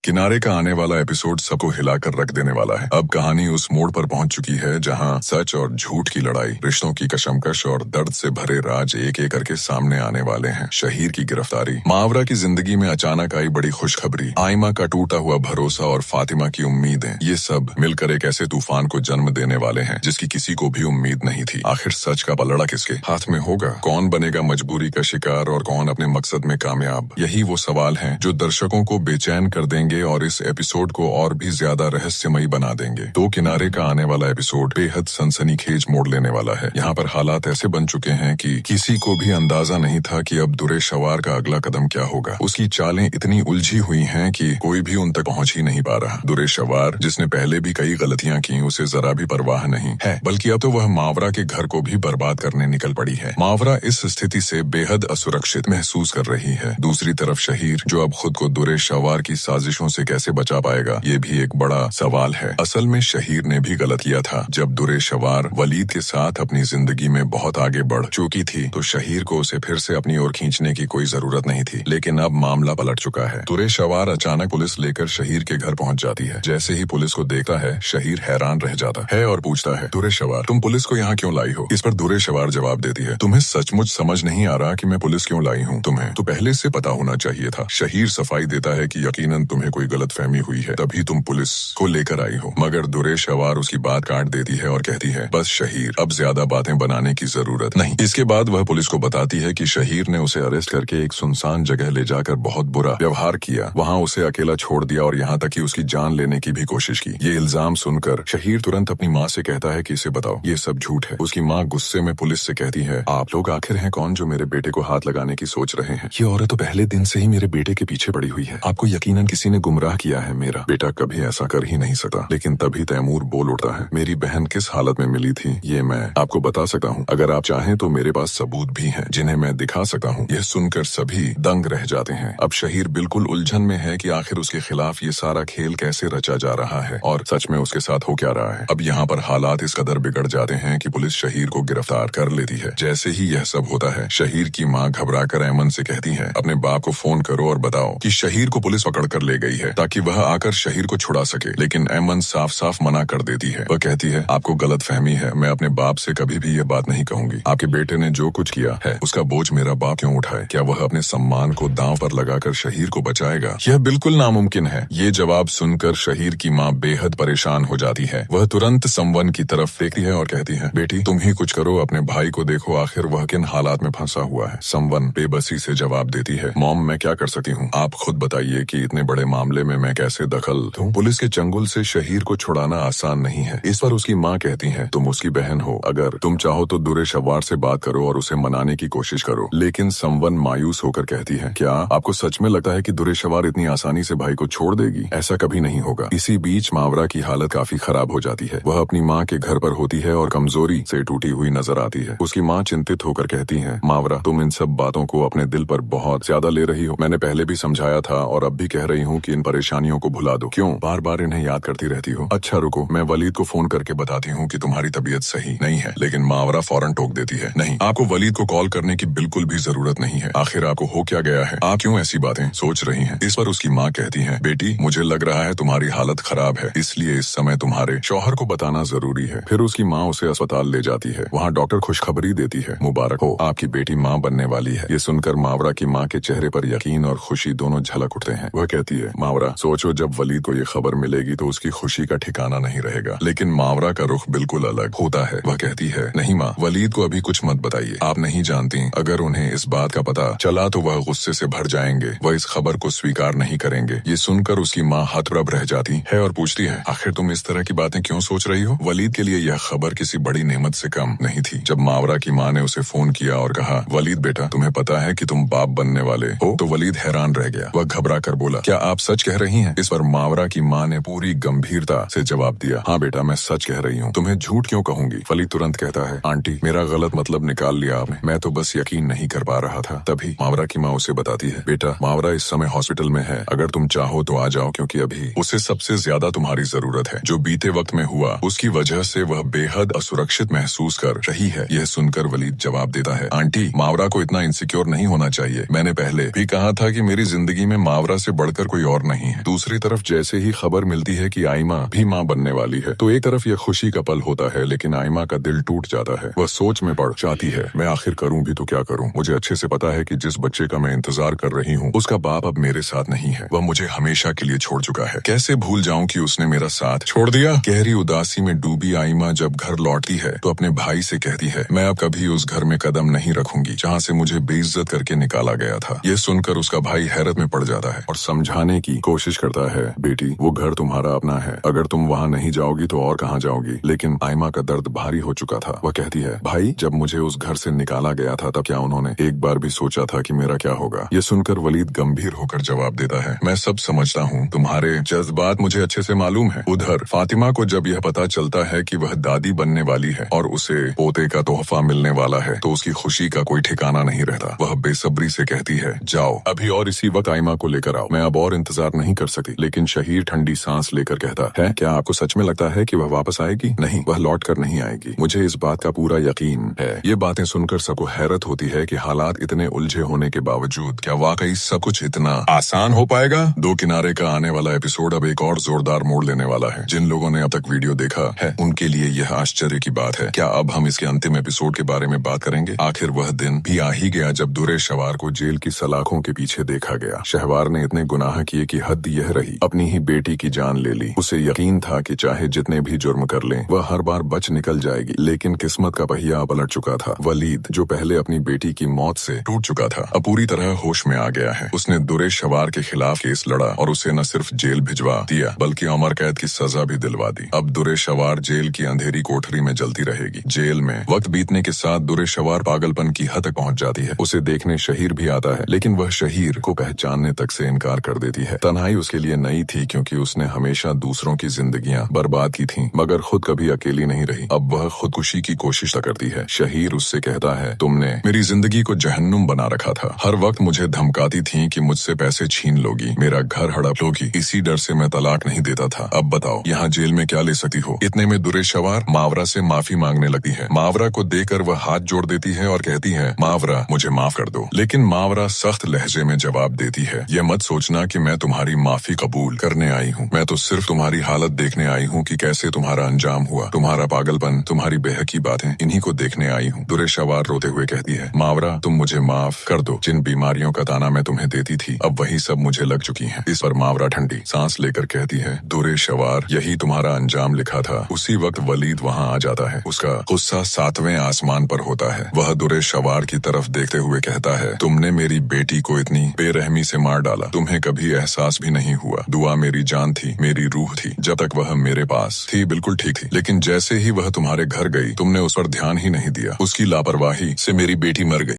किनारे का आने वाला एपिसोड सबको हिलाकर रख देने वाला है। अब कहानी उस मोड़ पर पहुंच चुकी है जहां सच और झूठ की लड़ाई, रिश्तों की कशमकश और दर्द से भरे राज एक एक करके सामने आने वाले हैं। शहीर की गिरफ्तारी, मावरा की जिंदगी में अचानक आई बड़ी खुशखबरी, आइमा का टूटा हुआ भरोसा और फातिमा की उम्मीदें, ये सब मिलकर एक ऐसे तूफान को जन्म देने वाले हैं जिसकी किसी को भी उम्मीद नहीं थी। आखिर सच का पलड़ा किसके हाथ में होगा? कौन बनेगा मजबूरी का शिकार और कौन अपने मकसद में कामयाब? यही वो सवाल हैं जो दर्शकों को बेचैन कर देंगे और इस एपिसोड को और भी ज्यादा रहस्यमयी बना देंगे। दो किनारे का आने वाला एपिसोड बेहद सनसनीखेज मोड़ लेने वाला है। यहाँ पर हालात ऐसे बन चुके हैं कि किसी को भी अंदाजा नहीं था कि अब दुरे शवार का अगला कदम क्या होगा। उसकी चालें इतनी उलझी हुई हैं कि कोई भी उन तक पहुंच ही नहीं पा रहा। दुरे शवार, जिसने पहले भी कई गलतियां की, उसे जरा भी परवाह नहीं है, बल्कि अब तो वह मावरा के घर को भी बर्बाद करने निकल पड़ी है। मावरा इस स्थिति से बेहद असुरक्षित महसूस कर रही है। दूसरी तरफ शहीर, जो अब खुद को दुरे शवार की साजिशों से कैसे बचा पाएगा, ये भी एक बड़ा सवाल है। असल में शहीर ने भी गलत किया था। जब दुरे शवार वलीद के साथ अपनी जिंदगी में बहुत आगे बढ़ चुकी थी तो शहीर को उसे फिर से अपनी ओर खींचने की कोई जरूरत नहीं थी। लेकिन अब मामला पलट चुका है। दुरे शवार अचानक पुलिस लेकर शहीर के घर पहुंच जाती है। जैसे ही पुलिस को देखता है, शहीर हैरान रह जाता है और पूछता है, दुरे शवार, तुम पुलिस को यहाँ क्यों लाई हो? इस पर दुरे शवार जवाब देती है, तुम्हें सचमुच समझ नहीं आ रहा कि मैं पुलिस क्यों लाई हूँ? तुम्हें तो पहले से पता होना चाहिए था। शहीर सफाई देता है कि यकीनन तुम्हें कोई गलतफहमी हुई है, तभी तुम पुलिस को लेकर आई हो। मगर दुरे शवार उसकी बात काट देती है और कहती है, बस शहीर, अब ज्यादा बातें बनाने की जरूरत नहीं। इसके बाद वह पुलिस को बताती है कि शहीर ने उसे अरेस्ट करके एक सुनसान जगह ले जाकर बहुत बुरा व्यवहार किया, वहाँ उसे अकेला छोड़ दिया और यहाँ तक कि उसकी जान लेने की भी कोशिश की। ये इल्जाम सुनकर शहीर तुरंत अपनी माँ से कहता है कि इसे बताओ, ये सब झूठ है। उसकी माँ गुस्से में पुलिस से कहती है, आप लोग आखिर हैं कौन जो मेरे बेटे को हाथ लगाने की सोच रहे हैं? ये औरत तो पहले दिन से ही मेरे बेटे के पीछे पड़ी हुई है। आपको यकीनन किसी ने गुमराह किया है। मेरा बेटा कभी ऐसा कर ही नहीं सकता। लेकिन तभी तैमूर बोल उठता है, मेरी बहन किस हालत में मिली थी ये मैं आपको बता सकता हूँ। अगर आप चाहें तो मेरे पास सबूत भी हैं जिन्हें मैं दिखा सकता हूँ। यह सुनकर सभी दंग रह जाते हैं। अब शहीर बिल्कुल उलझन में है कि आखिर उसके खिलाफ ये सारा खेल कैसे रचा जा रहा है और सच में उसके साथ हो क्या रहा है। अब यहाँ पर हालात इस कदर बिगड़ जाते हैं कि पुलिस शहीर को गिरफ्तार कर लेती है। जैसे ही यह सब होता है, शहीर की माँ घबराकर ऐमन से कहती है, अपने बाप को फोन करो और बताओ कि शहीर को पुलिस पकड़ कर ले गई है ताकि वह आकर शहीर को छुड़ा सके। लेकिन ऐमन साफ साफ मना कर देती है। वह कहती है, आपको गलत फहमी है, मैं अपने बाप से कभी भी यह बात नहीं कहूंगी। आपके बेटे ने जो कुछ किया है उसका बोझ मेरा बाप क्यों उठाए? क्या वह अपने सम्मान को दांव पर लगाकर शहीर को बचाएगा? यह बिल्कुल नामुमकिन है। ये जवाब सुनकर शहीर की माँ बेहद परेशान हो जाती है। वह तुरंत संवन की तरफ देखती है और कहती है, बेटी तुम ही कुछ करो, अपने भाई को देखो, आखिर वह किन हालात में फंसा हुआ है। संवन बेबसी से जवाब देती है, मॉम मैं क्या कर सकती हूँ? आप खुद बताइए कि इतने बड़े मामले में मैं कैसे दखल दूं? पुलिस के चंगुल से शहीर को छुड़ाना आसान नहीं है। इस पर उसकी माँ कहती है, तुम उसकी बहन हो, अगर तुम चाहो तो दुरे शवार से बात करो और उसे मनाने की कोशिश करो। लेकिन संवन मायूस होकर कहती है, क्या आपको सच में लगता है कि दुरे शवार इतनी आसानी से भाई को छोड़ देगी? ऐसा कभी नहीं होगा। इसी बीच मावरा की हालत काफी खराब हो जाती है। वह अपनी माँ के घर पर होती है और कमजोरी से टूटी हुई नजर आती है। उसकी माँ चिंतित होकर कहती है, मावरा तुम इन सब बातों को अपने दिल पर बहुत ज्यादा ले रही हो। मैंने पहले भी समझाया था और अब भी कह रही हूँ कि इन परेशानियों को भुला दो। क्यों बार बार इन्हें याद करती रहती हो? अच्छा रुको, मैं वलीद को फोन करके बताती हूँ कि तुम्हारी तबीयत सही नहीं है। लेकिन मावरा फौरन टोक देती है, नहीं, आपको वलीद को कॉल करने की बिल्कुल भी जरूरत नहीं है। आखिर आपको हो क्या गया है? आप क्यों ऐसी बातें सोच रही हैं? इस पर उसकी माँ कहती है, बेटी मुझे लग रहा है तुम्हारी हालत खराब है, इसलिए इस समय तुम्हारे शौहर को बताना जरूरी है। फिर उसकी माँ उसे अस्पताल ले जाती है। वहाँ डॉक्टर खुशखबरी देती है, मुबारक हो, आपकी बेटी माँ बनने वाली है। ये सुनकर मावरा की माँ के चेहरे पर यकीन और खुशी दोनों झलक उठते हैं। वह कहती है, मावरा सोचो, जब वलीद को ये खबर मिलेगी तो उसकी खुशी का ठिकाना नहीं रहेगा। लेकिन मावरा का रुख बिल्कुल अलग होता है। वह कहती है, नहीं माँ, वलीद को अभी कुछ मत बताइए। आप नहीं जानती, अगर उन्हें इस बात का पता चला तो वह गुस्से से भर जाएंगे। वह इस खबर को स्वीकार नहीं करेंगे। ये सुनकर उसकी माँ हतप्रभ रह जाती है और पूछती है, आखिर तुम इस तरह की बातें क्यों सोच रही हो? वलीद के लिए यह खबर किसी बड़ी नेमत से कम नहीं थी। जब मावरा की माँ ने उसे फोन किया और कहा, वलीद बेटा तुम्हें पता है कि तुम बाप बनने वाले हो, तो वलीद हैरान रह गया। वह घबरा कर बोला, क्या आप सच कह रही हैं? इस पर मावरा की माँ ने पूरी गंभीरता से जवाब दिया, हाँ बेटा मैं सच कह रही हूँ, तुम्हें झूठ क्यों कहूंगी? वलीद तुरंत कहता है, आंटी मेरा गलत मतलब निकाल लिया आपने, मैं तो बस यकीन नहीं कर पा रहा था। तभी मावरा की माँ उसे बताती है, बेटा मावरा इस समय हॉस्पिटल में है, अगर तुम चाहो तो आ जाओ, क्योंकि अभी उसे सबसे ज्यादा तुम्हारी जरूरत है। जो बीते वक्त में हुआ उसकी वजह से वह बेहद असुरक्षित महसूस कर रही है। यह सुनकर वलीद जवाब देता है, आंटी मावरा को इतना इनसिक्योर नहीं होना चाहिए। मैंने पहले भी कहा था कि मेरी जिंदगी में मावरा से बढ़कर कोई और नहीं है। दूसरी तरफ जैसे ही खबर मिलती है कि आइमा भी माँ बनने वाली है तो एक तरफ यह खुशी का पल होता है, लेकिन आइमा का दिल टूट जाता है। वह सोच में पड़ जाती है, मैं आखिर करूं भी तो क्या करूं। मुझे अच्छे से पता है कि जिस बच्चे का मैं इंतजार कर रही हूँ उसका बाप अब मेरे साथ नहीं है, वह मुझे हमेशा के लिए छोड़ चुका है। कैसे भूल जाऊं कि उसने मेरा साथ छोड़ दिया। गहरी उदासी में डूबी आइमा जब घर लौटती है तो अपने भाई से कहती है, मैं अब कभी उस घर में कदम नहीं रखूंगी जहाँ से मुझे बेइज्जत करके निकाला गया था। यह सुनकर उसका भाई हैरत में पड़ जाता है और समझाने की कोशिश करता है, बेटी वो घर तुम्हारा अपना है, अगर तुम वहाँ नहीं जाओगी तो और कहाँ जाओगी। लेकिन आइमा का दर्द भारी हो चुका था। वह कहती है, भाई जब मुझे उस घर से निकाला गया था तब क्या उन्होंने एक बार भी सोचा था कि मेरा क्या होगा। ये सुनकर वलीद गंभीर होकर जवाब देता है, मैं सब समझता हूँ, तुम्हारे जज्बात मुझे अच्छे से मालूम है। उधर फातिमा को जब यह पता चलता है कि वह दादी बनने वाली है और उसे पोते का तोहफा मिलने वाला है तो उसकी खुशी का कोई ठिकाना नहीं रहता। वह बेसब्री से कहती है, जाओ अभी और इसी वक्त आइमा को लेकर आओ, मैं अब और इंतजार नहीं कर सकती। लेकिन शहीर ठंडी सांस लेकर कहता है, क्या आपको सच में लगता है कि वह वापस आएगी? नहीं, वह लौट कर नहीं आएगी, मुझे इस बात का पूरा यकीन है। ये बातें सुनकर सबको हैरत होती है कि हालात इतने उलझे होने के बावजूद क्या वाकई सब कुछ इतना आसान हो पाएगा। दो किनारे का आने वाला एपिसोड अब एक और जोरदार मोड़ लेने वाला है। जिन लोगों ने अब तक वीडियो देखा है उनके लिए यह आश्चर्य की बात है। क्या अब हम इसके अंतिम एपिसोड के बारे में बात करेंगे? आखिर वह दिन भी आ ही गया जब दुरे शवार को जेल की सलाखों के पीछे देखा गया। शहवार ने इतने गुनाह किए कि हद यह रही, अपनी ही बेटी की जान ले ली। उसे यकीन था कि चाहे जितने भी जुर्म कर ले वह हर बार बच निकल जाएगी, लेकिन किस्मत का पहिया पलट चुका था। वलीद जो पहले अपनी बेटी की मौत से टूट चुका था अब पूरी तरह होश में आ गया है। उसने दुरे शवार के खिलाफ केस लड़ा और उसे न सिर्फ जेल भिजवा दिया बल्कि उम्र कैद की सजा भी दिलवा दी। अब दुरे शवार जेल की अंधेरी कोठरी में जलती रहेगी। जेल में वक्त बीतने के साथ दुरे शवार पागलपन की हद तक पहुंच जाती है। उसे देखने शहीर भी आता है, लेकिन वह शहीर को पहचानने तक से इनकार कर देती है। तन्हाई उसके लिए नई थी क्योंकि उसने हमेशा दूसरों की जिंदगियां बर्बाद की थीं, मगर खुद कभी अकेली नहीं रही। अब वह खुदकुशी की कोशिश करती है। शहीर उससे कहता है, तुमने मेरी जिंदगी को जहन्नुम बना रखा था, हर वक्त मुझे धमकाती थी कि मुझसे पैसे छीन लोगी, मेरा घर हड़प लोगी, इसी डर से मैं तलाक नहीं देता था। अब बताओ यहाँ जेल में क्या ले सकती हो। इतने में दुरे शवार मावरा से माफी मांगने लगती है। मावरा को देकर वह हाथ जोड़ देती है और कहती है, मावरा मुझे माफ कर दो। लेकिन मावरा सख्त लहजे में जवाब देती है, यह मत सोचना कि मैं तुम्हारी माफी कबूल करने आई हूँ, मैं तो सिर्फ तुम्हारी हालत देखने आई हूँ कि कैसे तुम्हारा अंजाम हुआ। तुम्हारा पागलपन, तुम्हारी बेहकी बातें, इन्हीं को देखने आई हूँ। दुरे शवार रोते हुए कहती है, मावरा तुम मुझे माफ कर दो, जिन बीमारियों का ताना मैं तुम्हें देती थी अब वही सब मुझे लग चुकी हैं। इस पर मावरा ठंडी सांस लेकर कहती है, दुरे शवार यही तुम्हारा अंजाम लिखा था। उसी वक्त वलीद वहाँ आ जाता है। उसका गुस्सा 7वें आसमान पर होता है। वह दुरे शवार की तरफ देखते हुए कहता है, तुमने मेरी बेटी को इतनी बेरहमी से मार डाला, तुम्हें कभी एहसास भी नहीं हुआ। दुआ मेरी जान थी, मेरी रूह थी, जब तक वह मेरे पास थी बिल्कुल ठीक थी, लेकिन जैसे ही वह तुम्हारे घर गई तुमने उस पर ध्यान ही नहीं दिया। उसकी लापरवाही से मेरी बेटी मर गई।